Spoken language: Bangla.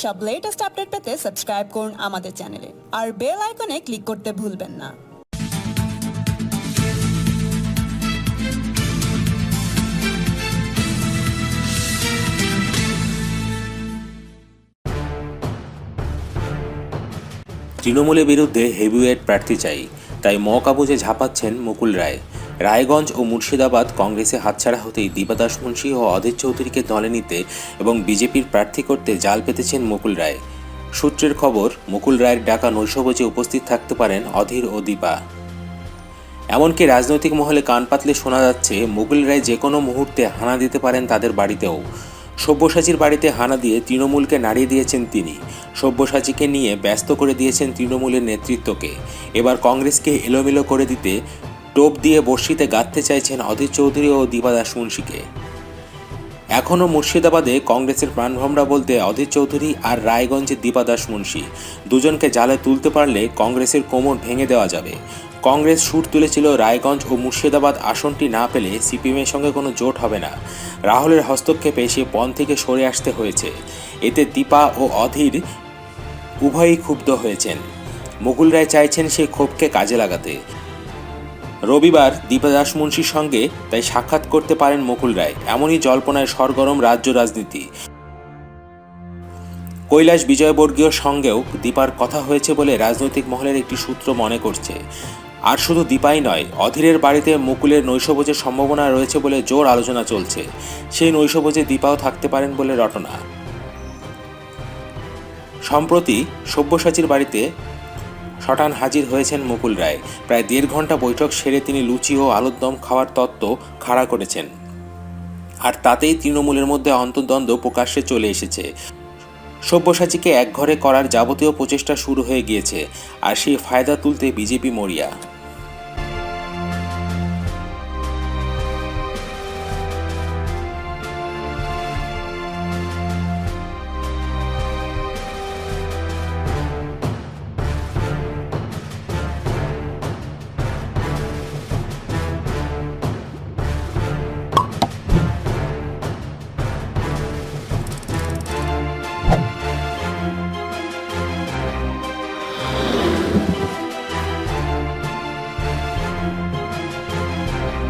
সব লেটেস্ট আপডেট পেতে সাবস্ক্রাইব করুন আমাদের চ্যানেলে আর বেল আইকনে ক্লিক করতে ভুলবেন না। তৃণমূলের বিরুদ্ধে হেভিওয়েট প্রার্থী চাই, তাই মৌকা বুঝে ঝাঁপাচ্ছেন মুকুল রায়। রায়গঞ্জ ও মুর্শিদাবাদ কংগ্রেসে হাতছাড়া হতেই দীপা দাশমুন্সি ও অধীর চৌধুরীকে দলে নিতে এবং বিজেপির প্রার্থী করতে জাল পেতেছেন মুকুল রায়। সূত্রের খবর, মুকুল রায়ের ডাকা নৈশভোজে উপস্থিত থাকতে পারেন অধীর ও দীপা। এমনকি রাজনৈতিক মহলে কান পাতলে শোনা যাচ্ছে মুকুল রায় যে কোনো মুহূর্তে হানা দিতে পারেন তাদের বাড়িতেও। সব্যসাচীর বাড়িতে হানা দিয়ে তৃণমূলকে নাড়িয়ে দিয়েছেন তিনি। সব্যসাচীকে নিয়ে ব্যস্ত করে দিয়েছেন তৃণমূলের নেতৃত্বকে। এবার কংগ্রেসকে এলোমেলো করে দিতে টোপ দিয়ে বড়শিতে গাঁথতে চাইছেন অধীর চৌধুরী ও দীপা দাশমুন্সিকে। এখনও মুর্শিদাবাদে কংগ্রেসের প্রাণভমরা বলতে অধীর চৌধুরী আর রায়গঞ্জে দীপা দাশমুন্সি দুজনকে জালে তুলতে পারলে কংগ্রেসের কোমর ভেঙে দেওয়া যাবে। কংগ্রেস সুর তুলেছিল রায়গঞ্জ ও মুর্শিদাবাদ আসনটি না পেলে সিপিএমের সঙ্গে কোনো জোট হবে না। রাহুলের হস্তক্ষেপে সে পণ থেকে সরে আসতে হয়েছে। এতে দীপা ও অধীর উভয়ই ক্ষুব্ধ হয়েছেন। মুকুল রায় চাইছেন সেই ক্ষোভকে কাজে লাগাতে। রবিবার দীপা দাশমুন্সির সঙ্গে তাই সাক্ষাৎ করতে পারেন মুকুল রায়। এমনই জল্পনায় সরগরম রাজ্য রাজনীতি। কৈলাস বিজয়বর্গীয়র সঙ্গেও দীপার কথা হয়েছে বলে রাজনৈতিক মহলের একটি সূত্র মনে করছে। আর শুধু দীপাই নয়, অধীরের বাড়িতে মুকুলের নৈশভোজের সম্ভাবনা রয়েছে বলে জোর আলোচনা চলছে। সেই নৈশভোজে দীপাও থাকতে পারেন বলে রটনা। সম্প্রতি সব্যসাচীর বাড়িতে শটান হাজির হয়েছেন মুকুল রায়। প্রায় 1.5 ঘন্টা বৈঠক সেরে তিনি লুচি ও আলুর দম খাওয়ার তত্ত্ব খাড়া করেছেন। আর তাতেই তৃণমূলের মধ্যে অন্তর্দ্বন্দ্ব প্রকাশ্যে চলে এসেছে। সব্যসাচীকে একঘরে করার যাবতীয় প্রচেষ্টা শুরু হয়ে গিয়েছে, আর সেই ফায়দা তুলতে বিজেপি মরিয়া।